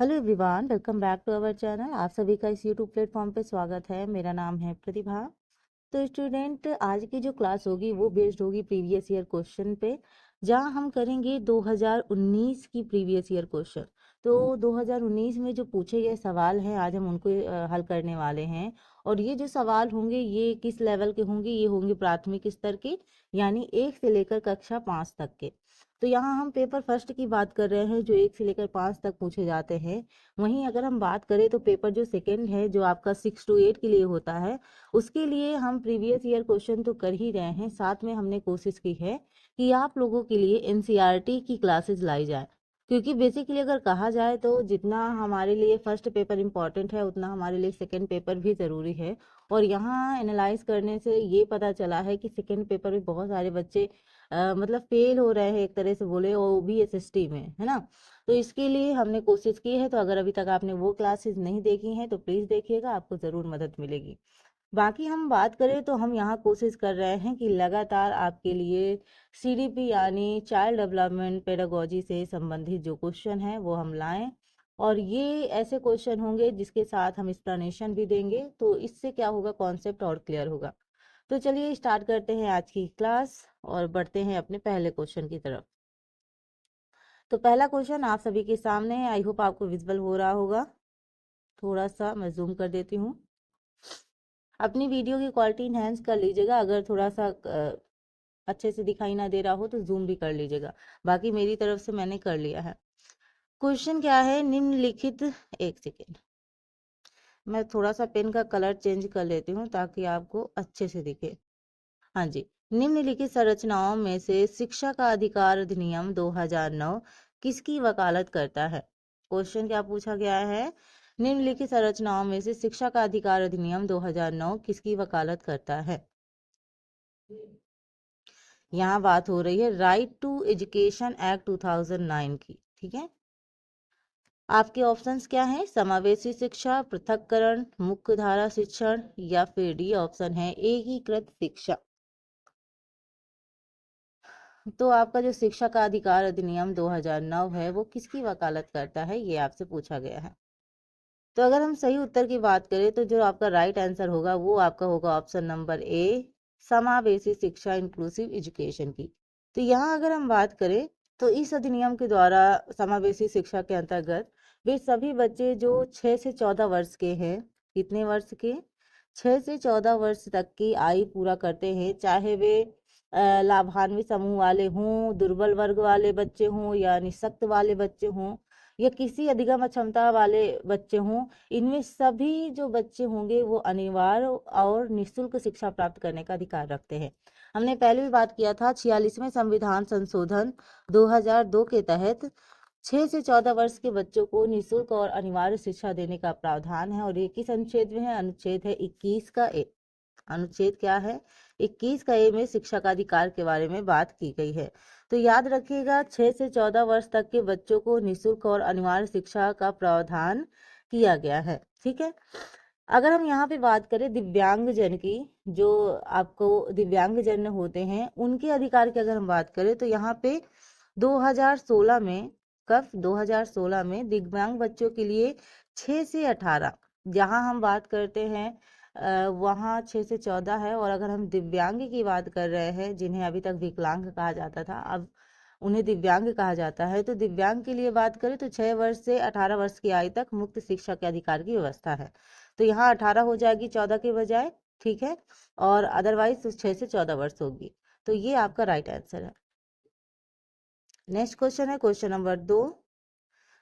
Hello everyone, welcome back to our channel. आप सभी का इस यूट्यूब प्लेटफॉर्म पे स्वागत है। मेरा नाम है प्रतिभा। तो स्टूडेंट, आज की जो क्लास होगी वो बेस्ड होगी प्रीवियस ईयर क्वेश्चन पे, जहां हम करेंगे 2019 की प्रीवियस ईयर क्वेश्चन। तो 2019 में जो पूछे गए सवाल हैं आज हम उनको हल करने वाले हैं। और ये जो सवाल होंगे ये किस लेवल के होंगे? ये होंगे प्राथमिक स्तर के, यानी 1 से लेकर कक्षा 5 तक के। तो यहाँ हम पेपर फर्स्ट की बात कर रहे हैं जो 1 से लेकर 5 तक पूछे जाते हैं। वहीं अगर हम बात करें तो पेपर जो सेकंड है जो आपका 6 to 8 के लिए होता है, उसके लिए हम प्रीवियस ईयर क्वेश्चन तो कर ही रहे हैं, साथ में हमने कोशिश की है कि आप लोगों के लिए एनसीईआरटी की क्लासेस लाई जाए। क्योंकि बेसिकली अगर कहा जाए तो जितना हमारे लिए फर्स्ट पेपर इम्पॉर्टेंट है उतना हमारे लिए सेकंड पेपर भी ज़रूरी है। और यहाँ एनालाइज करने से ये पता चला है कि सेकंड पेपर में बहुत सारे बच्चे मतलब फेल हो रहे हैं, एक तरह से बोले, और वो भी एसएसटी में, है ना। तो इसके लिए हमने कोशिश की है। तो अगर अभी तक आपने वो क्लासेस नहीं देखी हैं तो प्लीज़ देखिएगा, आपको ज़रूर मदद मिलेगी। बाकी हम बात करें तो हम यहाँ कोशिश कर रहे हैं कि लगातार आपके लिए सीडीपी यानी चाइल्ड डेवलपमेंट पेडागोजी से संबंधित जो क्वेश्चन है वो हम लाएं। और ये ऐसे क्वेश्चन होंगे जिसके साथ हम एक्सप्लेनेशन भी देंगे, तो इससे क्या होगा, कॉन्सेप्ट और क्लियर होगा। तो चलिए स्टार्ट करते हैं आज की क्लास और बढ़ते हैं अपने पहले क्वेश्चन की तरफ। तो पहला क्वेश्चन आप सभी के सामने है, आई होप आपको विजिबल हो रहा होगा। थोड़ा सा मैं जूम कर देती हूँ। अपनी वीडियो की क्वालिटी इनहेंस कर लीजिएगा, अगर थोड़ा सा अच्छे से दिखाई ना दे रहा हो तो जूम भी कर लीजिएगा। बाकी मेरी तरफ से मैंने कर लिया है। क्वेश्चन क्या है, निम्नलिखित, एक सेकेंड, मैं थोड़ा सा पेन का कलर चेंज कर लेती हूँ ताकि आपको अच्छे से दिखे। हाँ जी। निम्नलिखित संरचनाओं में से शिक्षा का अधिकार अधिनियम 2009 किसकी वकालत करता है? क्वेश्चन क्या पूछा गया है, निम्नलिखित संरचनाओं में से शिक्षा का अधिकार अधिनियम 2009 किसकी वकालत करता है? यहाँ बात हो रही है राइट टू एजुकेशन एक्ट 2009 की, ठीक है। आपके ऑप्शंस क्या हैं? समावेशी शिक्षा, पृथक्करण, मुख्य धारा शिक्षण, या फिर डी ऑप्शन है एकीकृत शिक्षा। तो आपका जो शिक्षा का अधिकार अधिनियम 2009 है वो किसकी वकालत करता है, ये आपसे पूछा गया है। तो अगर हम सही उत्तर की बात करें तो जो आपका राइट आंसर होगा वो आपका होगा ऑप्शन नंबर ए, समावेशी शिक्षा, इंक्लूसिव एजुकेशन की। तो यहाँ अगर हम बात करें तो इस अधिनियम के द्वारा समावेशी शिक्षा के अंतर्गत वे सभी बच्चे जो 6 से 14 वर्ष के हैं, कितने वर्ष के, 6 से 14 वर्ष तक की आयु पूरा करते हैं, चाहे वे लाभान्वित समूह वाले हों, दुर्बल वर्ग वाले बच्चे हों, या निःशक्त वाले बच्चे हों, या किसी अधिगम क्षमता वाले बच्चे हों, इनमें सभी जो बच्चे होंगे वो अनिवार्य और निःशुल्क शिक्षा प्राप्त करने का अधिकार रखते हैं। हमने पहले भी बात किया था 46वें संविधान संशोधन 2002 के तहत 6 से 14 वर्ष के बच्चों को निःशुल्क और अनिवार्य शिक्षा देने का प्रावधान है। और ये किस अनुच्छेद में है? अनुच्छेद है 21 का ए। अनुच्छेद क्या है? 21 का ए में शिक्षा का अधिकार के बारे में बात की गई है। तो याद रखिएगा 6 से 14 वर्ष तक के बच्चों को निःशुल्क और अनिवार्य शिक्षा का प्रावधान किया गया है, ठीक है। अगर हम यहाँ पे बात करें दिव्यांगजन की, जो आपको दिव्यांगजन होते हैं उनके अधिकार की अगर हम बात करें तो यहाँ पे 2016 में, कब, 2016 में दिव्यांग बच्चों के लिए 6 से 18, जहाँ हम बात करते हैं वहाँ 6 से 14 है। और अगर हम दिव्यांग की बात कर रहे हैं जिन्हें अभी तक विकलांग कहा जाता था, अब उन्हें दिव्यांग कहा जाता है, तो दिव्यांग के लिए बात करें तो 6 वर्ष से 18 वर्ष की आयु तक मुक्त शिक्षा के अधिकार की व्यवस्था है। तो यहाँ 18 हो जाएगी 14 के बजाय, ठीक है। और अदरवाइज 6 से 14 वर्ष होगी। तो ये आपका राइट आंसर है। नेक्स्ट क्वेश्चन है क्वेश्चन नंबर 2।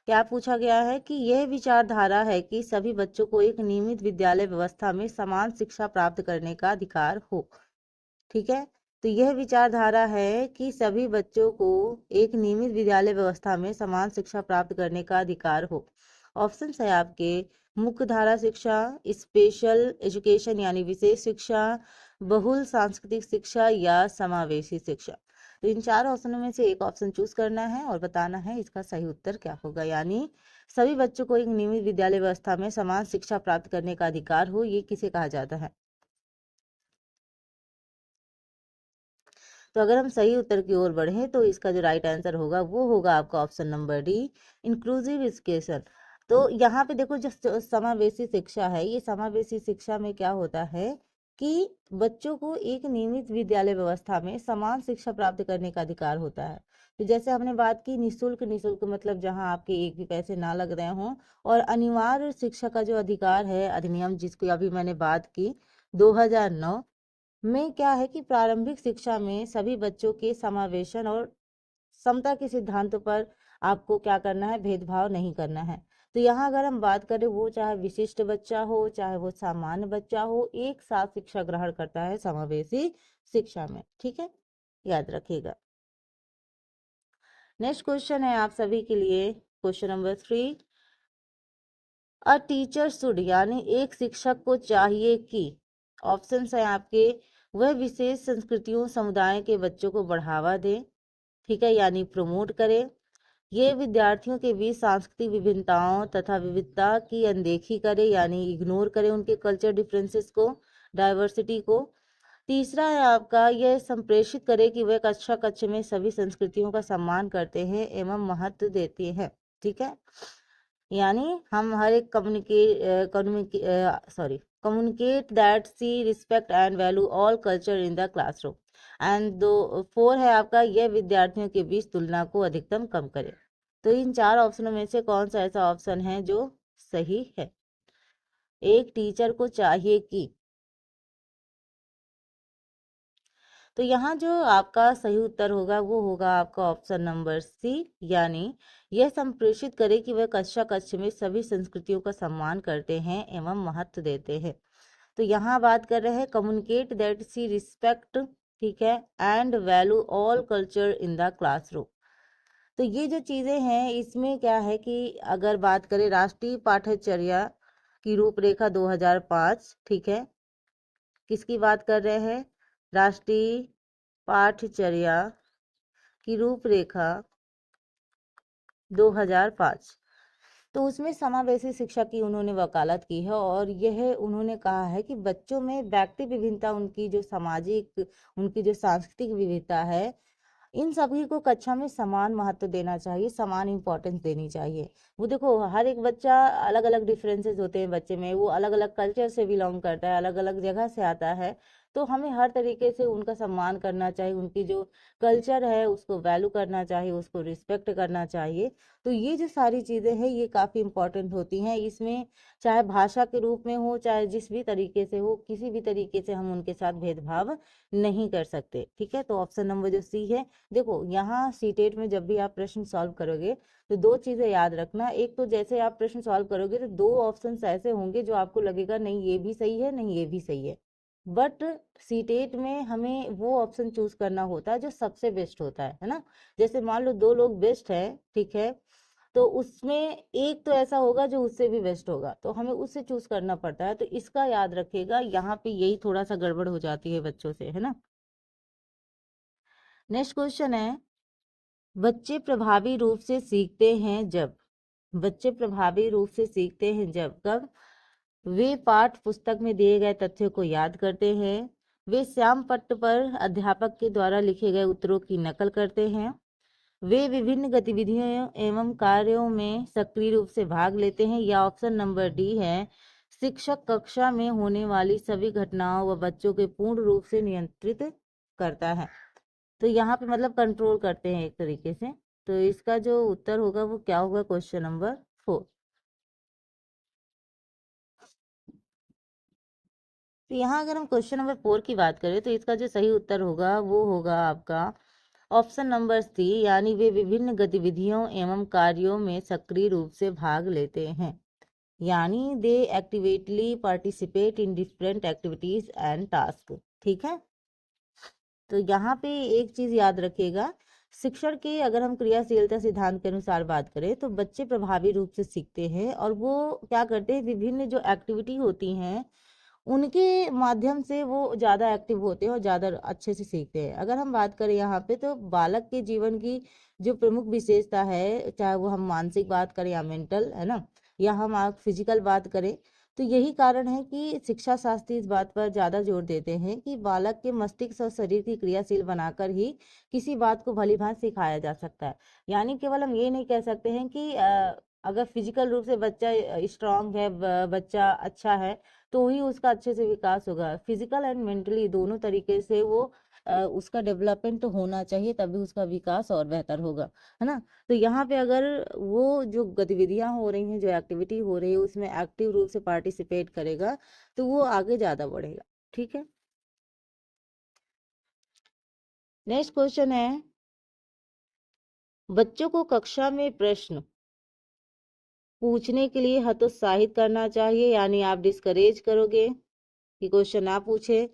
क्या पूछा गया है कि यह विचारधारा है कि सभी बच्चों को एक नियमित विद्यालय व्यवस्था में समान शिक्षा प्राप्त करने का अधिकार हो, ठीक है। तो यह विचारधारा है कि सभी बच्चों को एक नियमित विद्यालय व्यवस्था में समान शिक्षा प्राप्त करने का अधिकार हो। ऑप्शन है आपके मुख्य धारा शिक्षा, स्पेशल एजुकेशन यानी विशेष शिक्षा, बहुल सांस्कृतिक शिक्षा, या समावेशी शिक्षा। तो इन चार ऑप्शनों में से एक ऑप्शन चूज करना है और बताना है इसका सही उत्तर क्या होगा। यानी सभी बच्चों को एक नियमित विद्यालय व्यवस्था में समान शिक्षा प्राप्त करने का अधिकार हो, ये किसे कहा जाता है? तो अगर हम सही उत्तर की ओर बढ़ें तो इसका जो राइट आंसर होगा वो होगा आपका option number D, inclusive education. तो यहाँ पे देखो जो समावेशी शिक्षा है, ये समावेशी शिक्षा में क्या होता है कि बच्चों को एक नियमित विद्यालय व्यवस्था में समान शिक्षा प्राप्त करने का अधिकार होता है। तो जैसे हमने बात की निशुल्क, निशुल्क मतलब जहाँ आपके एक भी पैसे ना लग रहे हों, और अनिवार्य शिक्षा का जो अधिकार है अधिनियम जिसकी अभी मैंने बात की 2009 में, क्या है कि प्रारंभिक शिक्षा में सभी बच्चों के समावेशन और समता के सिद्धांतों पर आपको क्या करना है, भेदभाव नहीं करना है। तो यहाँ अगर हम बात करें, वो चाहे विशिष्ट बच्चा हो चाहे वो सामान्य बच्चा हो, एक साथ शिक्षा ग्रहण करता है समावेशी शिक्षा में। ठीक है, याद रखिएगा। नेक्स्ट क्वेश्चन है आप सभी के लिए question number 3। A teacher should, यानी एक शिक्षक को चाहिए कि, ऑप्शंस है आपके, वह विशेष संस्कृतियों समुदाय के बच्चों को बढ़ावा दे, ठीक है, यानी प्रमोट करे। ये विद्यार्थियों के बीच सांस्कृतिक विभिन्नताओं तथा विविधता की अनदेखी करे, यानी इग्नोर करे उनके कल्चर डिफरेंसेस को, डाइवर्सिटी को। तीसरा है आपका, यह संप्रेषित करे कि वह कक्षा कक्ष में सभी संस्कृतियों का सम्मान करते हैं एवं महत्व देते हैं। ठीक है, यानी हम हर एक communicate that see respect and value all culture in the classroom. And दो 4 है आपका, यह विद्यार्थियों के बीच तुलना को अधिकतम कम करे। तो इन 4 ऑप्शनों में से कौन सा ऐसा ऑप्शन है जो सही है? एक टीचर को चाहिए कि, तो यहाँ जो आपका सही उत्तर होगा वो होगा आपका ऑप्शन नंबर सी, यानी यह संप्रेषित करे कि वह कक्षा कक्ष में सभी संस्कृतियों का सम्मान करते हैं एवं महत्व देते हैं। तो यहाँ बात कर रहे हैं कम्युनिकेट दैट सी रिस्पेक्ट, ठीक है, and value all culture in the classroom. तो ये जो चीजें हैं इसमें क्या है कि अगर बात करें राष्ट्रीय पाठ्यचर्या की रूपरेखा 2005, ठीक है, किसकी बात कर रहे हैं? राष्ट्रीय पाठ्यचर्या की रूपरेखा 2005। तो उसमें समावेशी शिक्षा की उन्होंने वकालत की है, और यह उन्होंने कहा है कि बच्चों में व्यक्ति विभिन्नता, उनकी जो सामाजिक, उनकी जो सांस्कृतिक विविधता है, इन सभी को कक्षा में समान महत्व देना चाहिए, समान इंपॉर्टेंस देनी चाहिए। वो देखो हर एक बच्चा, अलग अलग डिफरेंसेस होते हैं बच्चे में, वो अलग अलग कल्चर से बिलोंग करता है, अलग अलग जगह से आता है। तो हमें हर तरीके से उनका सम्मान करना चाहिए, उनकी जो कल्चर है उसको वैल्यू करना चाहिए, उसको रिस्पेक्ट करना चाहिए। तो ये जो सारी चीज़ें हैं ये काफ़ी इंपॉर्टेंट होती हैं। इसमें चाहे भाषा के रूप में हो, चाहे जिस भी तरीके से हो, किसी भी तरीके से हम उनके साथ भेदभाव नहीं कर सकते। ठीक है, तो ऑप्शन नंबर जो सी है, देखो यहाँ सीटेट में जब भी आप प्रश्न सॉल्व करोगे तो 2 चीजें याद रखना। एक तो जैसे आप प्रश्न सॉल्व करोगे तो 2 ऑप्शन ऐसे होंगे जो आपको लगेगा नहीं ये भी सही है, नहीं ये भी सही है, बट सीटेट में हमें वो ऑप्शन चूज करना होता है जो सबसे बेस्ट होता है ना। जैसे मान लो 2 लोग बेस्ट है, ठीक है, तो उसमें एक तो ऐसा होगा जो उससे भी बेस्ट होगा, तो हमें उससे चूज करना पड़ता है। तो इसका याद रखिएगा, यहाँ पे यही थोड़ा सा गड़बड़ हो जाती है बच्चों से, है ना। नेक्स्ट क्वेश्चन है, बच्चे प्रभावी रूप से सीखते हैं जब, बच्चे प्रभावी रूप से सीखते हैं जब कब? वे पाठ पुस्तक में दिए गए तथ्यों को याद करते हैं, वे श्याम पट्ट पर अध्यापक के द्वारा लिखे गए उत्तरों की नकल करते हैं, वे विभिन्न गतिविधियों एवं कार्यों में सक्रिय रूप से भाग लेते हैं, या ऑप्शन नंबर डी है, शिक्षक कक्षा में होने वाली सभी घटनाओं व बच्चों के पूर्ण रूप से नियंत्रित करता है। तो यहाँ पे मतलब कंट्रोल करते हैं एक तरीके से। तो इसका जो उत्तर होगा वो क्या होगा? Question number 4। तो यहाँ अगर हम क्वेश्चन नंबर 4 की बात करें तो इसका जो सही उत्तर होगा वो होगा आपका ऑप्शन नंबर सी, यानी वे विभिन्न गतिविधियों एवं कार्यों में सक्रिय रूप से भाग लेते हैं, यानी they actively participate in different activities and task. ठीक है, तो यहाँ पे एक चीज याद रखिएगा, शिक्षण के अगर हम क्रियाशीलता सिद्धांत के अनुसार बात करें तो बच्चे प्रभावी रूप से सीखते हैं, और वो क्या करते हैं, विभिन्न जो एक्टिविटी होती हैं उनके माध्यम से वो ज़्यादा एक्टिव होते हैं और ज़्यादा अच्छे से सीखते हैं। अगर हम बात करें यहाँ पे तो बालक के जीवन की जो प्रमुख विशेषता है, चाहे वो हम मानसिक बात करें या मेंटल, है ना, या हम आप फिजिकल बात करें, तो यही कारण है कि शिक्षा शास्त्री इस बात पर ज़्यादा जोर देते हैं कि बालक के मस्तिष्क और शरीर की क्रियाशील बनाकर ही किसी बात को भली भांति सिखाया जा सकता है। यानी केवल हम ये नहीं कह सकते हैं कि अगर फिजिकल रूप से बच्चा स्ट्रांग है, बच्चा अच्छा है, तो ही उसका अच्छे से विकास होगा। फिजिकल एंड मेंटली दोनों तरीके से वो उसका डेवलपमेंट होना चाहिए, तभी उसका विकास और बेहतर होगा, है ना। तो यहाँ पे अगर वो जो गतिविधियां हो रही हैं, जो एक्टिविटी हो रही है, उसमें एक्टिव रूप से पार्टिसिपेट करेगा, तो वो आगे ज्यादा बढ़ेगा। ठीक है। नेक्स्ट क्वेश्चन है, बच्चों को कक्षा में प्रश्न पूछने के लिए हतोत्साहित करना चाहिए, यानी आप डिस्करेज करोगे कि क्वेश्चन ना पूछे।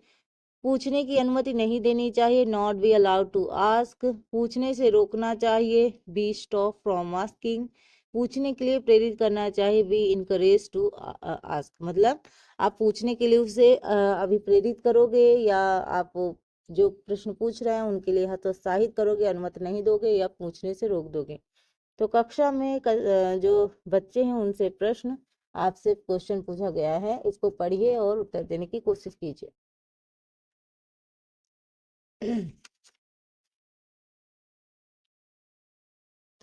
पूछने की अनुमति नहीं देनी चाहिए, not be allowed to ask. पूछने से रोकना चाहिए, बी स्टॉप फ्रॉम आस्किंग। पूछने के लिए प्रेरित करना चाहिए, बी इनकरेज टू आस्क। मतलब आप पूछने के लिए उसे अभी प्रेरित करोगे, या आप जो प्रश्न पूछ रहे हैं उनके लिए हतोत्साहित करोगे, अनुमति नहीं दोगे, या पूछने से रोक दोगे। तो कक्षा में जो बच्चे हैं उनसे प्रश्न, आपसे क्वेश्चन पूछा गया है, इसको पढ़िए और उत्तर देने की कोशिश कीजिए।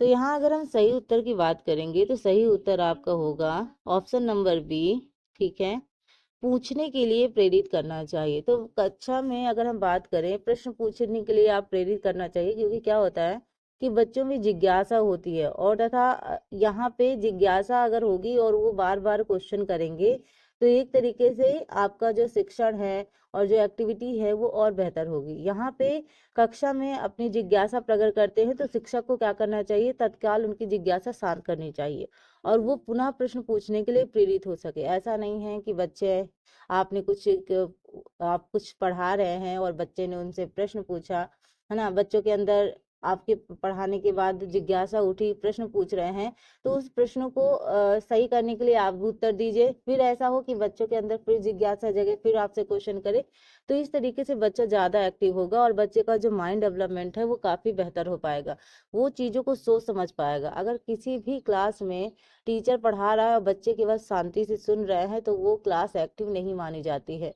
तो यहाँ अगर हम सही उत्तर की बात करेंगे, तो सही उत्तर आपका होगा ऑप्शन नंबर बी। ठीक है, पूछने के लिए प्रेरित करना चाहिए। तो कक्षा में अगर हम बात करें, प्रश्न पूछने के लिए आप प्रेरित करना चाहिए, क्योंकि क्या होता है कि बच्चों में जिज्ञासा होती है, और तथा यहाँ पे जिज्ञासा अगर होगी और वो बार बार क्वेश्चन करेंगे, तो एक तरीके से आपका जो शिक्षण है और जो एक्टिविटी है वो और बेहतर होगी। यहाँ पे कक्षा में अपनी जिज्ञासा प्रकट करते हैं, तो शिक्षक को क्या करना चाहिए, तत्काल उनकी जिज्ञासा शांत करनी चाहिए, और वो पुनः प्रश्न पूछने के लिए प्रेरित हो सके। ऐसा नहीं है कि बच्चे, आपने आप कुछ पढ़ा रहे हैं और बच्चे ने उनसे प्रश्न पूछा, है ना, बच्चों के अंदर आपके पढ़ाने के बाद जिज्ञासा उठी, प्रश्न पूछ रहे हैं, तो उस प्रश्नों को सही करने के लिए आप भी उत्तर दीजिए। फिर ऐसा हो कि बच्चों के अंदर फिर जिज्ञासा जगे, फिर आपसे क्वेश्चन करे, तो इस तरीके से बच्चा ज्यादा एक्टिव होगा, और बच्चे का जो माइंड डेवलपमेंट है वो काफी बेहतर हो पाएगा, वो चीजों को सोच समझ पाएगा। अगर किसी भी क्लास में टीचर पढ़ा रहा है और बच्चे केवल शांति से सुन रहे हैं, तो वो क्लास एक्टिव नहीं मानी जाती है।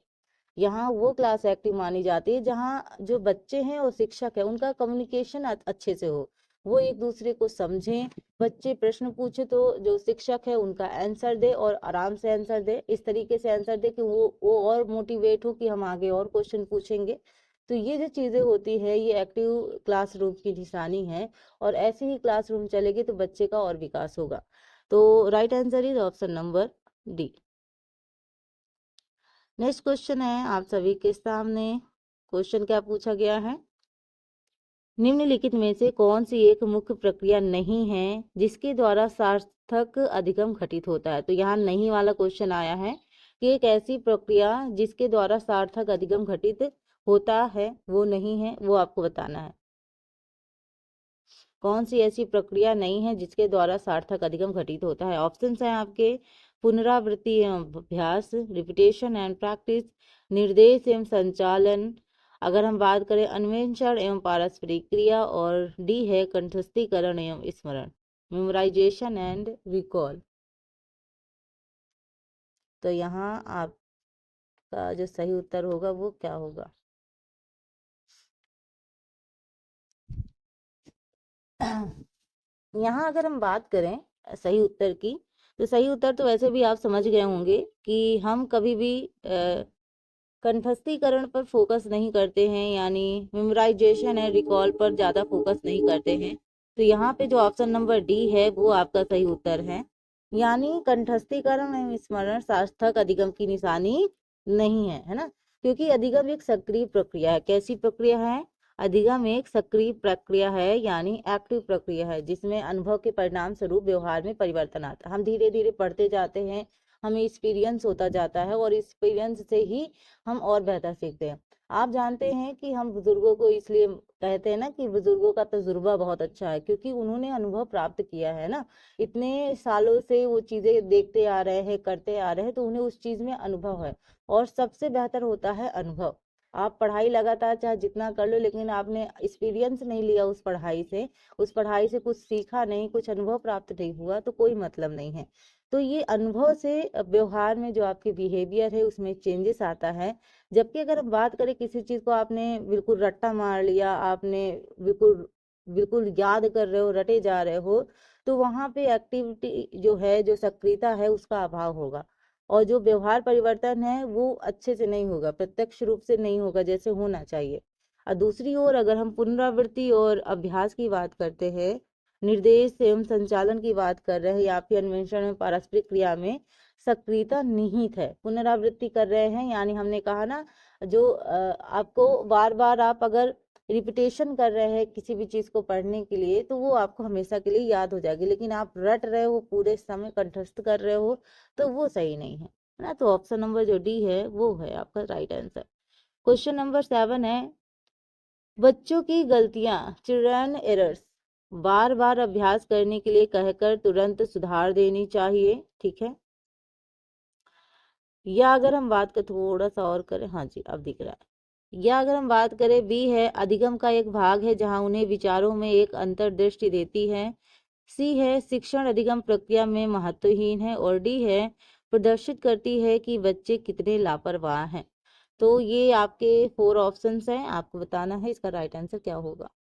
यहाँ वो क्लास एक्टिव मानी जाती है जहाँ जो बच्चे हैं और शिक्षक है उनका कम्युनिकेशन अच्छे से हो, वो एक दूसरे को समझें। बच्चे प्रश्न पूछे तो जो शिक्षक है उनका आंसर दे, और आराम से आंसर दे, इस तरीके से आंसर दे कि वो और मोटिवेट हो कि हम आगे और क्वेश्चन पूछेंगे। तो ये जो चीजें होती है, ये एक्टिव क्लासरूम की निशानी है, और ऐसे ही क्लासरूम चलेगी तो बच्चे का और विकास होगा। तो right answer is option number D. Next question है आप सभी के सामने। क्वेश्चन क्या पूछा गया है, निम्नलिखित में से कौन सी एक मुख्य प्रक्रिया नहीं है जिसके द्वारा सार्थक अधिगम घटित होता है। तो यहाँ नहीं वाला क्वेश्चन आया है कि एक ऐसी प्रक्रिया जिसके द्वारा सार्थक अधिगम घटित होता है, वो नहीं है, वो आपको बताना है। कौन सी ऐसी प्रक्रिया नहीं है जिसके द्वारा सार्थक अधिगम घटित होता है। ऑप्शंस हैं आपके, पुनरावृत्ति एवं अभ्यास, रिपीटेशन एंड प्रैक्टिस, निर्देश एवं संचालन, अगर हम बात करें अन्वेषण एवं पारस्परिक क्रिया, और डी है कंठस्थीकरण एवं स्मरण, मेमोराइजेशन एंड रिकॉल। तो यहाँ आपका जो सही उत्तर होगा वो क्या होगा। यहाँ अगर हम बात करें सही उत्तर की, तो सही उत्तर तो वैसे भी आप समझ गए होंगे कि हम कभी भी कंठस्थीकरण पर फोकस नहीं करते हैं, यानी मेमोराइजेशन एंड रिकॉल पर ज़्यादा फोकस नहीं करते हैं। तो यहाँ पे जो ऑप्शन नंबर डी है वो आपका सही उत्तर है, यानी कंठस्थीकरण एवं स्मरण सार्थक अधिगम की निशानी नहीं है, है ना। क्योंकि अधिगम एक सक्रिय प्रक्रिया है। कैसी प्रक्रिया है, अधिगम एक सक्रिय प्रक्रिया है, यानी एक्टिव प्रक्रिया है, जिसमें अनुभव के परिणाम स्वरूप व्यवहार में परिवर्तन आता है। हम धीरे धीरे पढ़ते जाते हैं, हमें एक्सपीरियंस होता जाता है, और एक्सपीरियंस से ही हम और बेहतर सीखते हैं। आप जानते हैं कि हम बुजुर्गों को इसलिए कहते हैं ना कि बुजुर्गों का तजुर्बा बहुत अच्छा है, क्योंकि उन्होंने अनुभव प्राप्त किया है ना, इतने सालों से वो चीजें देखते आ रहे हैं, करते आ रहे हैं, तो उन्हें उस चीज में अनुभव है। और सबसे बेहतर होता है अनुभव। आप पढ़ाई लगातार चाहे जितना कर लो, लेकिन आपने एक्सपीरियंस नहीं लिया उस पढ़ाई से, उस पढ़ाई से कुछ सीखा नहीं, कुछ अनुभव प्राप्त नहीं हुआ, तो कोई मतलब नहीं है। तो ये अनुभव से व्यवहार में जो आपके बिहेवियर है उसमें चेंजेस आता है। जबकि अगर हम बात करें किसी चीज को आपने बिल्कुल रट्टा मार लिया, आपने बिल्कुल बिल्कुल याद कर रहे हो, रटे जा रहे हो, तो वहाँ पे एक्टिविटी जो है, जो सक्रियता है, उसका अभाव होगा। और जो व्यवहार परिवर्तन है वो अच्छे से नहीं होगा, प्रत्यक्ष रूप से नहीं होगा जैसे होना चाहिए। और दूसरी ओर अगर हम पुनरावृत्ति और अभ्यास की बात करते हैं, निर्देश एवं संचालन की बात कर रहे हैं, या फिर अन्वेषण में पारस्परिक क्रिया में सक्रियता निहित है। पुनरावृत्ति कर रहे हैं यानी हमने कहा ना, जो आपको बार बार आप अगर रिपीटेशन कर रहे हैं किसी भी चीज को पढ़ने के लिए, तो वो आपको हमेशा के लिए याद हो जाएगी। लेकिन आप रट रहे हो, पूरे समय कंठस्थ कर रहे हो, तो वो सही नहीं है ना। तो ऑप्शन नंबर जो डी है वो है आपका राइट आंसर। क्वेश्चन नंबर 7 है, बच्चों की गलतियां, चिल्ड्रन एरर्स, बार बार अभ्यास करने के लिए कहकर तुरंत सुधार देनी चाहिए, ठीक है। या अगर हम बात कर थोड़ा सा और करें, हाँ जी अब दिख रहा है। या अगर हम बात करें, बी है अधिगम का एक भाग है जहां उन्हें विचारों में एक अंतर्दृष्टि देती है। सी है शिक्षण अधिगम प्रक्रिया में महत्वहीन है। और डी है प्रदर्शित करती है कि बच्चे कितने लापरवाह हैं। तो ये आपके 4 ऑप्शंस हैं, आपको बताना है इसका राइट आंसर क्या होगा।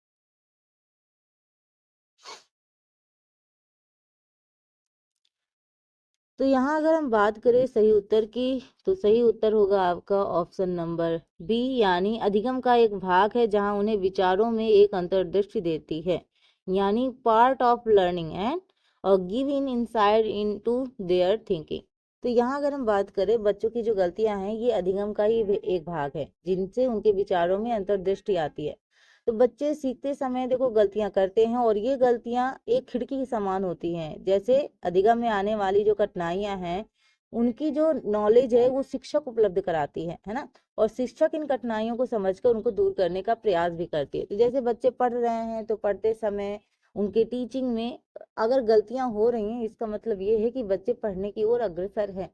तो यहाँ अगर हम बात करें सही उत्तर की, तो सही उत्तर होगा आपका ऑप्शन नंबर बी, यानी अधिगम का एक भाग है जहाँ उन्हें विचारों में एक अंतर्दृष्टि देती है, यानी पार्ट ऑफ लर्निंग एंड और give in inside into their thinking. तो यहाँ अगर हम बात करें, बच्चों की जो गलतियां हैं ये अधिगम का ही एक भाग है जिनसे उनके विचारों में अंतर्दृष्टि आती है। तो बच्चे सीखते समय देखो गलतियां करते हैं, और ये गलतियां एक खिड़की के समान होती हैं। जैसे अधिगम में आने वाली जो कठिनाइयां हैं, उनकी जो नॉलेज है वो शिक्षक उपलब्ध कराती है ना। और शिक्षक इन कठिनाइयों को समझकर उनको दूर करने का प्रयास भी करती है। तो जैसे बच्चे पढ़ रहे हैं, तो पढ़ते समय उनके टीचिंग में अगर गलतियां हो रही हैं, इसका मतलब ये है कि बच्चे पढ़ने की ओर अग्रसर है।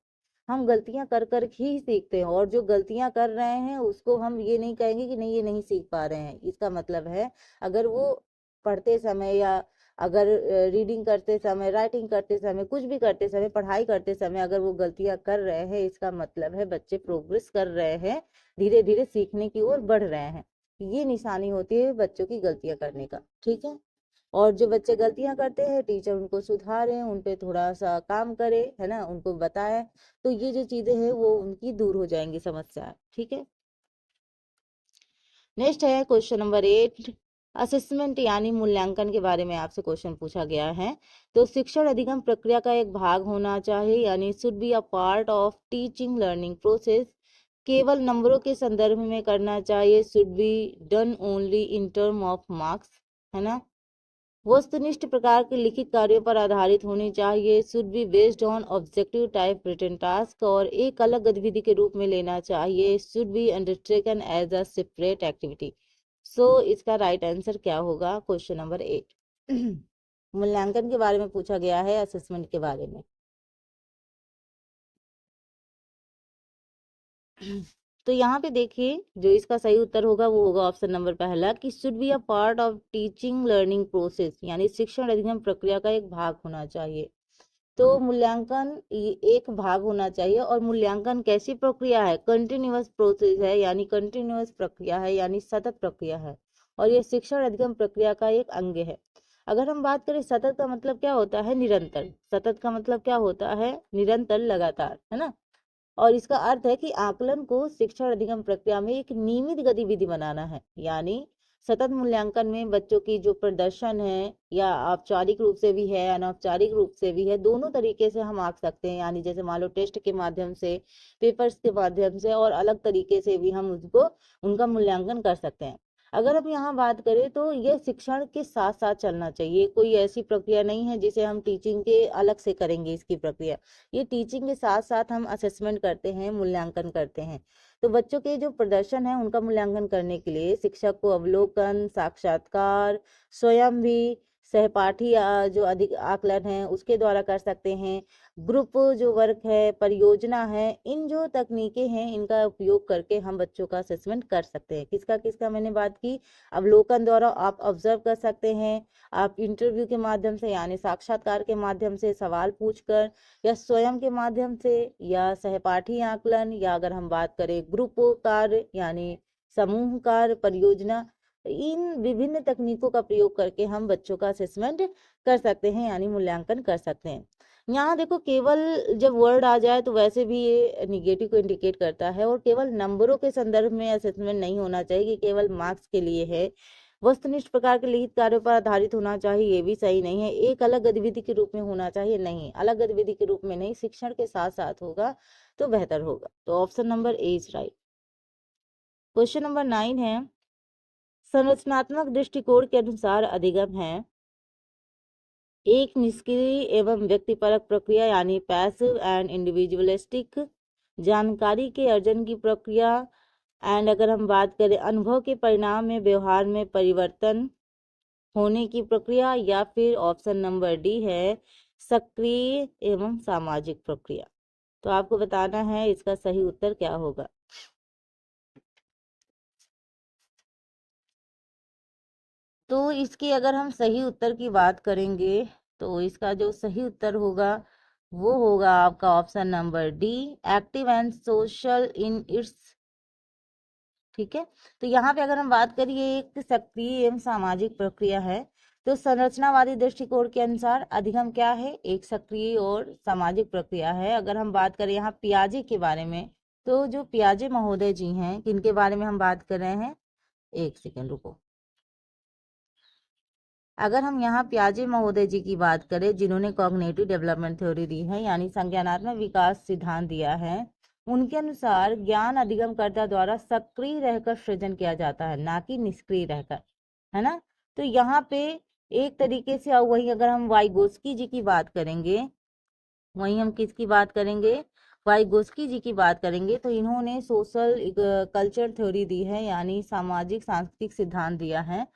हम गलतियां कर कर ही सीखते हैं, और जो गलतियां कर रहे हैं उसको हम ये नहीं कहेंगे कि नहीं ये नहीं सीख पा रहे हैं। इसका मतलब है अगर वो पढ़ते समय, या अगर रीडिंग करते समय, राइटिंग करते समय, कुछ भी करते समय, पढ़ाई करते समय अगर वो गलतियां कर रहे हैं, इसका मतलब है बच्चे प्रोग्रेस कर रहे हैं, धीरे धीरे सीखने की ओर बढ़ रहे हैं। ये निशानी होती है बच्चों की गलतियां करने का, ठीक है। और जो बच्चे गलतियां करते हैं, टीचर उनको सुधारे, उन पे थोड़ा सा काम करे, है ना, उनको बताए, तो ये जो चीजें हैं वो उनकी दूर हो जाएंगी समस्या, ठीक है। नेक्स्ट है क्वेश्चन नंबर 8, असेसमेंट यानी मूल्यांकन के बारे में आपसे क्वेश्चन पूछा गया है। तो शिक्षण अधिगम प्रक्रिया का एक भाग होना चाहिए, यानी should be a part of teaching learning process, केवल नंबरों के संदर्भ में करना चाहिए, should be done only in term of marks, है ना। वस्तुनिष्ठ प्रकार के लिखित कार्यों पर आधारित होनी चाहिए, should be based on objective type written task, और एक अलग गतिविधि के रूप में लेना चाहिए, should be undertaken as a separate activity. So इसका राइट आंसर क्या होगा क्वेश्चन नंबर 8। मूल्यांकन के बारे में पूछा गया है, असेसमेंट के बारे में। तो यहाँ पे देखिए, जो इसका सही उत्तर होगा वो होगा ऑप्शन नंबर पहला, कि should be a part of teaching learning process, यानी शिक्षण अधिगम प्रक्रिया का एक भाग होना चाहिए। तो मूल्यांकन एक भाग होना चाहिए, और मूल्यांकन कैसी प्रक्रिया है, कंटिन्यूअस प्रोसेस है, यानी कंटिन्यूअस प्रक्रिया है, यानी सतत प्रक्रिया है, और यह शिक्षण अधिगम प्रक्रिया का एक अंग है। अगर हम बात करें सतत का मतलब क्या होता है, निरंतर। सतत का मतलब क्या होता है, निरंतर, लगातार, है ना। और इसका अर्थ है कि आकलन को शिक्षण अधिगम प्रक्रिया में एक नियमित गतिविधि बनाना है, यानी सतत मूल्यांकन में बच्चों की जो प्रदर्शन है, या औपचारिक रूप से भी है, अनौपचारिक रूप से भी है, दोनों तरीके से हम आंक सकते हैं। यानी जैसे मान लो टेस्ट के माध्यम से, पेपर्स के माध्यम से, और अलग तरीके से भी हम उसको, उनका मूल्यांकन कर सकते हैं। अगर हम यहाँ बात करें तो यह शिक्षण के साथ साथ चलना चाहिए, कोई ऐसी प्रक्रिया नहीं है जिसे हम टीचिंग के अलग से करेंगे इसकी प्रक्रिया। ये टीचिंग के साथ साथ हम असेसमेंट करते हैं, मूल्यांकन करते हैं। तो बच्चों के जो प्रदर्शन है उनका मूल्यांकन करने के लिए शिक्षक को अवलोकन, साक्षात्कार, स्वयं भी, सहपाठी जो अधिक आकलन है उसके द्वारा कर सकते हैं, ग्रुप जो वर्क है, परियोजना है, इन जो तकनीकें हैं इनका उपयोग करके हम बच्चों का असेसमेंट कर सकते हैं। किसका किसका मैंने बात की, अवलोकन द्वारा आप ऑब्जर्व कर सकते हैं, आप इंटरव्यू के माध्यम से, यानी साक्षात्कार के माध्यम से सवाल पूछकर, या स्वयं के माध्यम से, या सहपाठी आकलन, या अगर हम बात करें ग्रुप कार्य यानी समूह कार्य, परियोजना, इन विभिन्न तकनीकों का प्रयोग करके हम बच्चों का असेसमेंट कर सकते हैं, यानी मूल्यांकन कर सकते हैं। यहाँ देखो, केवल जब वर्ड आ जाए तो वैसे भी ये निगेटिव को इंडिकेट करता है, और केवल नंबरों के संदर्भ में असेसमेंट नहीं होना चाहिए कि केवल मार्क्स के लिए है। वस्तुनिष्ठ प्रकार के लिखित कार्यों पर आधारित होना चाहिए, ये भी सही नहीं है। एक अलग गतिविधि के रूप में होना चाहिए, नहीं, अलग गतिविधि के रूप में नहीं, शिक्षण के साथ साथ होगा तो बेहतर होगा। तो option number A is right. Question number 9 है, संरचनात्मक दृष्टिकोण के अनुसार अधिगम है एक निष्क्रिय एवं व्यक्तिपरक प्रक्रिया, यानी पैसिव एंड इंडिविजुअलिस्टिक, जानकारी के अर्जन की प्रक्रिया, एंड अगर हम बात करें अनुभव के परिणाम में व्यवहार में परिवर्तन होने की प्रक्रिया, या फिर ऑप्शन नंबर डी है सक्रिय एवं सामाजिक प्रक्रिया। तो आपको बताना है इसका सही उत्तर क्या होगा। तो इसकी अगर हम सही उत्तर की बात करेंगे तो इसका जो सही उत्तर होगा वो होगा आपका option number D, active and social in its. ठीक है, तो यहाँ पे अगर हम बात करिए एक सक्रिय एवं सामाजिक प्रक्रिया है, तो संरचनावादी दृष्टिकोण के अनुसार अधिगम क्या है, एक सक्रिय और सामाजिक प्रक्रिया है। अगर हम बात करें यहाँ पियाजे के बारे में, तो जो पियाजे महोदय जी हैं, किनके बारे में हम बात कर रहे हैं, एक सेकेंड रुको। अगर हम यहाँ पियाजे महोदय जी की बात करें, जिन्होंने कॉग्निटिव डेवलपमेंट थ्योरी दी है, यानी संज्ञानात्मक विकास सिद्धांत दिया है, उनके अनुसार ज्ञान अधिगमकर्ता द्वारा सक्रिय रहकर सृजन किया जाता है, ना कि निष्क्रिय रहकर, है ना। तो यहाँ पे एक तरीके से, और वहीं अगर हम वाइगोस्की जी की बात करेंगे, वहीं हम किसकी बात करेंगे, वाइगोस्की जी की बात करेंगे, तो इन्होंने सोशल कल्चर थ्योरी दी है, यानी सामाजिक सांस्कृतिक सिद्धांत दिया है।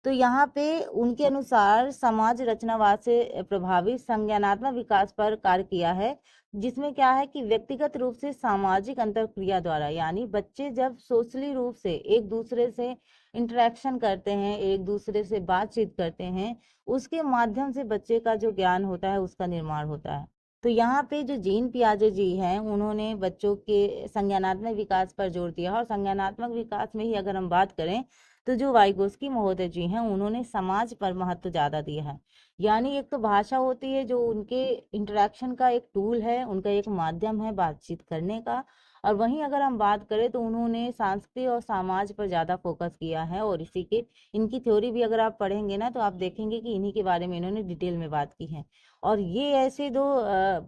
तो यहाँ पे उनके अनुसार समाज रचनावाद से प्रभावित संज्ञानात्मक विकास पर कार्य किया है, जिसमें क्या है कि व्यक्तिगत रूप से सामाजिक अंतरक्रिया द्वारा, यानी बच्चे जब सोशली रूप से एक दूसरे से इंटरेक्शन करते हैं, एक दूसरे से बातचीत करते हैं, उसके माध्यम से बच्चे का जो ज्ञान होता है उसका निर्माण होता है। तो यहाँ पे जो जीन पियाजे जी हैं, उन्होंने बच्चों के संज्ञानात्मक विकास पर जोर दिया, और संज्ञानात्मक विकास में ही अगर हम बात करें तो जो वाइगोस्की महोदय जी हैं, उन्होंने समाज पर महत्व ज्यादा दिया है। यानी एक तो भाषा होती है जो उनके इंटरेक्शन का एक टूल है, उनका एक माध्यम है बातचीत करने का, और वहीं अगर हम बात करें तो उन्होंने संस्कृति और समाज पर ज्यादा फोकस किया है। और इसी के इनकी थ्योरी भी अगर आप पढ़ेंगे ना, तो आप देखेंगे कि इन्हीं के बारे में इन्होंने डिटेल में बात की है। और ये ऐसे दो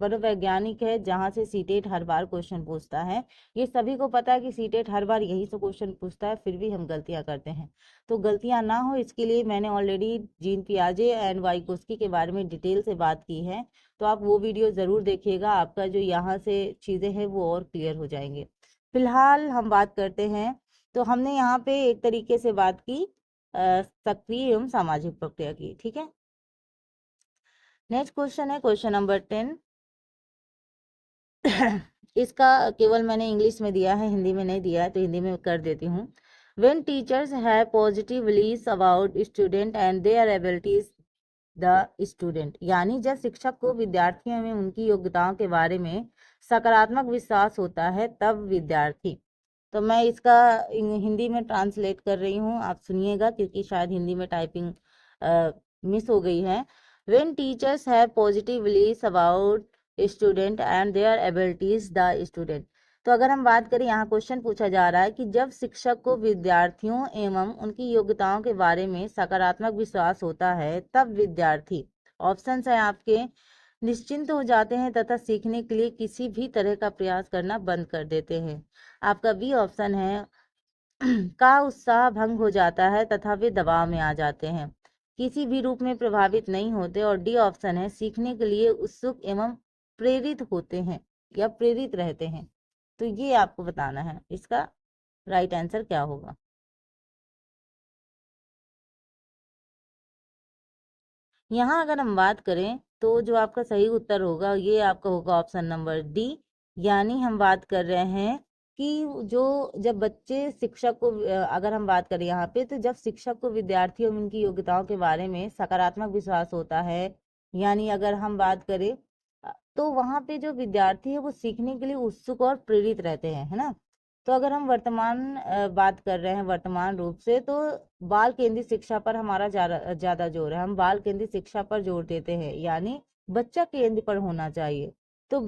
मनोवैज्ञानिक है जहाँ से सीटेट हर बार क्वेश्चन पूछता है। ये सभी को पता है कि सीटेट हर बार यही से क्वेश्चन पूछता है, फिर भी हम गलतियां करते हैं। तो गलतियां ना हो इसके लिए मैंने ऑलरेडी जीन पियाजे एंड वाइगोस्की के बारे में डिटेल से बात की है, तो आप वो वीडियो जरूर देखिएगा, आपका जो यहाँ से चीजें हैं वो और क्लियर हो जाएंगे। फिलहाल हम बात करते हैं, तो हमने यहाँ पे एक तरीके से बात की सक्रिय एवं सामाजिक प्रक्रिया की। ठीक है, नेक्स्ट क्वेश्चन है क्वेश्चन नंबर 10। इसका केवल मैंने इंग्लिश में दिया है, हिंदी में नहीं दिया है, तो हिंदी में कर देती हूँ। When teachers have positive beliefs about student and their abilities the student, यानी जब शिक्षक को विद्यार्थियों में उनकी योग्यताओं के बारे में सकारात्मक विश्वास होता है तब विद्यार्थी। तो मैं इसका हिंदी में ट्रांसलेट कर रही हूँ, आप सुनिएगा, क्योंकि शायद हिंदी में टाइपिंग मिस हो गई है। When teachers have positive beliefs about student and their abilities the student, तो अगर हम बात करें, यहाँ क्वेश्चन पूछा जा रहा है कि जब शिक्षक को विद्यार्थियों एवं उनकी योग्यताओं के बारे में सकारात्मक विश्वास होता है तब विद्यार्थी, ऑप्शंस है आपके, निश्चिंत हो जाते हैं तथा सीखने के लिए किसी भी तरह का प्रयास करना बंद कर देते हैं। आपका बी ऑप्शन है, का उत्साह भंग हो जाता है तथा वे दबाव में आ जाते हैं, किसी भी रूप में प्रभावित नहीं होते। और डी ऑप्शन है, सीखने के लिए उत्सुक एवं प्रेरित होते हैं या प्रेरित रहते हैं। तो ये आपको बताना है इसका राइट आंसर क्या होगा। यहाँ अगर हम बात करें तो जो आपका सही उत्तर होगा ये आपका होगा ऑप्शन नंबर डी, यानी हम बात कर रहे हैं कि जो जब बच्चे शिक्षक को अगर हम बात करें यहाँ पे, तो जब शिक्षक को विद्यार्थियों में उनकी योग्यताओं के बारे में सकारात्मक विश्वास होता है, यानी अगर हम बात करें तो वहाँ पे जो विद्यार्थी है वो सीखने के लिए उत्सुक और प्रेरित रहते हैं, है ना। तो अगर हम वर्तमान बात कर रहे हैं वर्तमान रूप से, तो बाल केंद्रित शिक्षा पर हमारा ज्यादा जोर है। हम बाल केंद्रित शिक्षा पर जोर देते हैं, यानी बच्चा केंद्र पर होना चाहिए। तो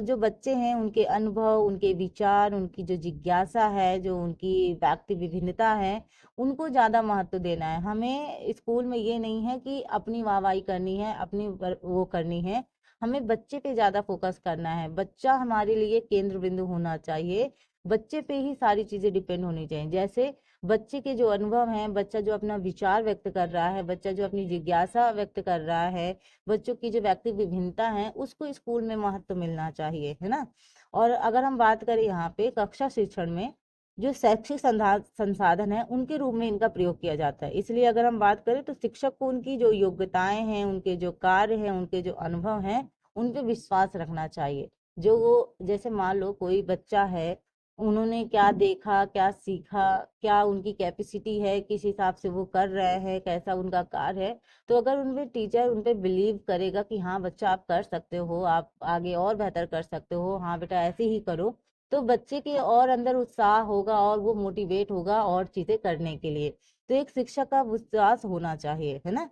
जो बच्चे हैं उनके अनुभव, उनके विचार, उनकी जो जिज्ञासा है, जो उनकी व्यक्ति विभिन्नता है, उनको ज्यादा महत्व देना है। हमें स्कूल में ये नहीं है कि अपनी वाहवाही करनी है, अपनी वो करनी है। हमें बच्चे पे ज्यादा फोकस करना है। बच्चा हमारे लिए केंद्र बिंदु होना चाहिए। बच्चे पे ही सारी चीजें डिपेंड होनी चाहिए। जैसे बच्चे के जो अनुभव हैं, बच्चा जो अपना विचार व्यक्त कर रहा है, बच्चा जो अपनी जिज्ञासा व्यक्त कर रहा है, बच्चों की जो व्यक्ति विभिन्नता है, उसको स्कूल में महत्व मिलना चाहिए, है ना। और अगर हम बात करें यहाँ पे कक्षा शिक्षण में, जो शैक्षिक संसाधन है उनके रूप में इनका प्रयोग किया जाता है। इसलिए अगर हम बात करें तो शिक्षक को उनकी जो योग्यताएं हैं, उनके जो कार्य हैं, उनके जो अनुभव हैं, उन पे विश्वास रखना चाहिए। जो वो, जैसे मान लो कोई बच्चा है, उन्होंने क्या देखा, क्या सीखा, क्या उनकी कैपेसिटी है, किस हिसाब से वो कर रहे हैं, कैसा उनका कार्य है, तो अगर उनपे टीचर उनपे बिलीव करेगा कि हाँ बच्चा आप कर सकते हो, आप आगे और बेहतर कर सकते हो, हाँ बेटा ऐसे ही करो, तो बच्चे के और अंदर उत्साह होगा और वो मोटिवेट होगा और चीजें करने के लिए। तो एक शिक्षक का विश्वास होना चाहिए, है ना।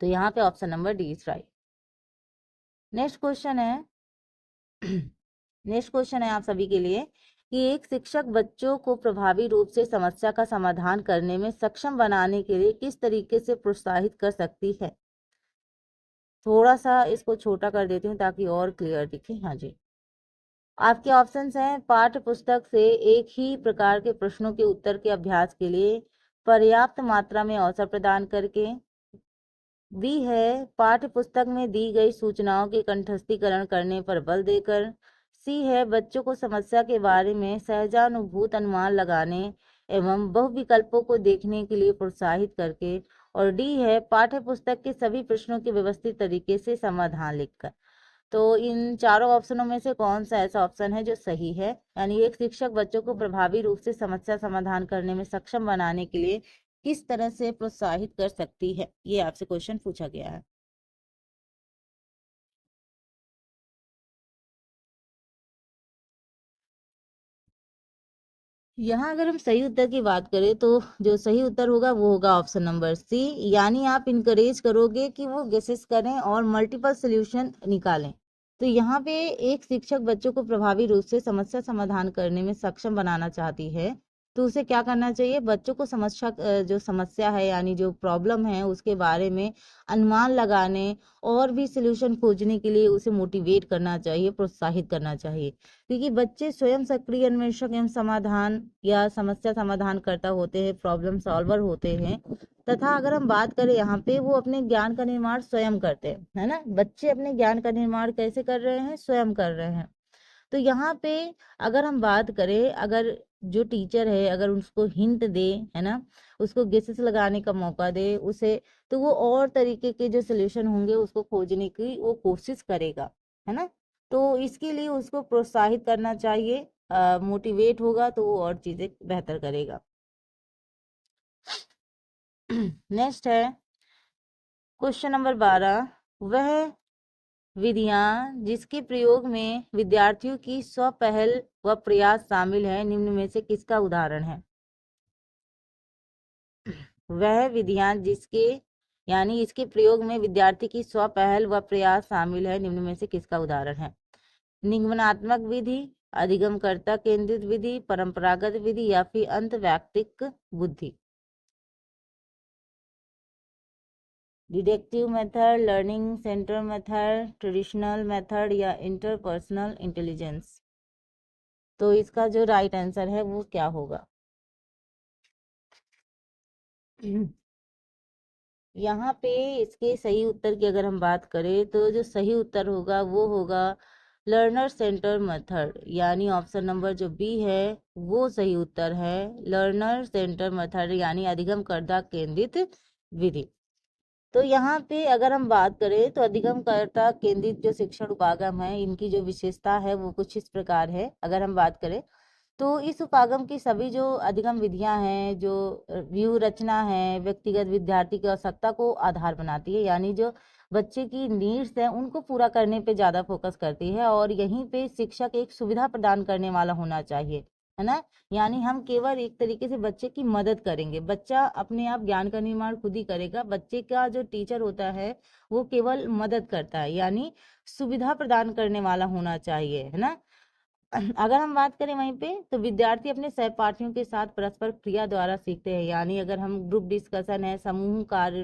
तो यहाँ पे option number D is right. Next question है नेक्स्ट क्वेश्चन है आप सभी के लिए कि एक शिक्षक बच्चों को प्रभावी रूप से समस्या का समाधान करने में सक्षम बनाने के लिए किस तरीके से प्रोत्साहित कर सकती है। थोड़ा सा इसको छोटा कर देती हूँ ताकि और क्लियर दिखे। हाँ जी, आपके ऑप्शंस हैं पाठ्य पुस्तक से एक ही प्रकार के प्रश्नों के उत्तर के अभ्यास के लिए पर्याप्त मात्रा में अवसर प्रदान करके, बी है पाठ्य पुस्तक में दी गई सूचनाओं के कंठस्थीकरण करने पर बल देकर, सी है बच्चों को समस्या के बारे में सहजानुभूत अनुमान लगाने एवं बहुविकल्पों को देखने के लिए प्रोत्साहित करके, और डी है पाठ्य पुस्तक के सभी प्रश्नों के व्यवस्थित तरीके से समाधान लिखकर। तो इन चारों ऑप्शनों में से कौन सा ऐसा ऑप्शन है जो सही है, यानी एक शिक्षक बच्चों को प्रभावी रूप से समस्या समाधान करने में सक्षम बनाने के लिए किस तरह से प्रोत्साहित कर सकती है, ये आपसे क्वेश्चन पूछा गया है। यहाँ अगर हम सही उत्तर की बात करें तो जो सही उत्तर होगा वो होगा ऑप्शन नंबर सी, यानी आप इनकरेज करोगे कि वो गेसेस करें और मल्टीपल सोल्यूशन निकालें। तो यहाँ पे एक शिक्षक बच्चों को प्रभावी रूप से समस्या समाधान करने में सक्षम बनाना चाहती है, तो उसे क्या करना चाहिए, बच्चों को जो समस्या है यानी जो प्रॉब्लम है उसके बारे में अनुमान लगाने और भी सोल्यूशन खोजने के लिए उसे मोटिवेट करना चाहिए, प्रोत्साहित करना चाहिए। क्योंकि बच्चे स्वयं सक्रिय अन्वेषक एवं समाधान या समस्या समाधान करता होते हैं, प्रॉब्लम सॉल्वर होते हैं, तथा अगर हम बात करें यहाँ पे वो अपने ज्ञान का निर्माण स्वयं करते हैं, है ना। बच्चे अपने ज्ञान का निर्माण कैसे कर रहे हैं, स्वयं कर रहे हैं। तो यहाँ पे अगर हम बात करें, अगर जो टीचर है अगर उसको हिंट दे, है ना, उसको गेसेस लगाने का मौका दे उसे, तो वो और तरीके के जो सोल्यूशन होंगे उसको खोजने की वो कोशिश करेगा, है ना। तो इसके लिए उसको प्रोत्साहित करना चाहिए, मोटिवेट होगा तो वो और चीजें बेहतर करेगा। नेक्स्ट है क्वेश्चन नंबर 12, वह विधियां जिसके प्रयोग में विद्यार्थियों की स्वपहल व प्रयास शामिल है निम्न में से किसका उदाहरण है। वह विधियां जिसके यानी इसके प्रयोग में विद्यार्थी की स्वपहल व प्रयास शामिल है निम्न में से किसका उदाहरण है। निगमनात्मक विधि, अधिगमकर्ता केंद्रित विधि, परंपरागत विधि या फिर अंतर्वैयक्तिक बुद्धि। Deductive method, learning centre method, traditional method या इंटरपर्सनल इंटेलिजेंस। तो इसका जो राइट आंसर है वो क्या होगा। यहाँ पे इसके सही उत्तर की अगर हम बात करें तो जो सही उत्तर होगा वो होगा लर्नर सेंटर मेथड, यानी ऑप्शन नंबर जो बी है वो सही उत्तर है। लर्नर सेंटर मेथड यानी अधिगमकर्ता केंद्रित विधि। तो यहाँ पे अगर हम बात करें तो अधिगमकर्ता केंद्रित जो शिक्षण उपागम है, इनकी जो विशेषता है वो कुछ इस प्रकार है। अगर हम बात करें तो इस उपागम की सभी जो अधिगम विधियां हैं, जो व्यू रचना है, व्यक्तिगत विद्यार्थी की आवश्यकता को आधार बनाती है, यानी जो बच्चे की नीड्स है उनको पूरा करने पे ज्यादा फोकस करती है, और यहीं पे शिक्षक एक सुविधा प्रदान करने वाला होना चाहिए। है ना। यानी हम केवल एक तरीके से बच्चे की मदद करेंगे, बच्चा अपने आप ज्ञान का निर्माण खुद ही करेगा। बच्चे का जो टीचर होता है वो केवल मदद करता है, यानी सुविधा प्रदान करने वाला होना चाहिए, है ना। अगर हम बात करें वहीं पे, तो विद्यार्थी अपने सहपाठियों के साथ परस्पर क्रिया द्वारा सीखते हैं, यानी अगर हम ग्रुप डिस्कशन है, समूह कार्य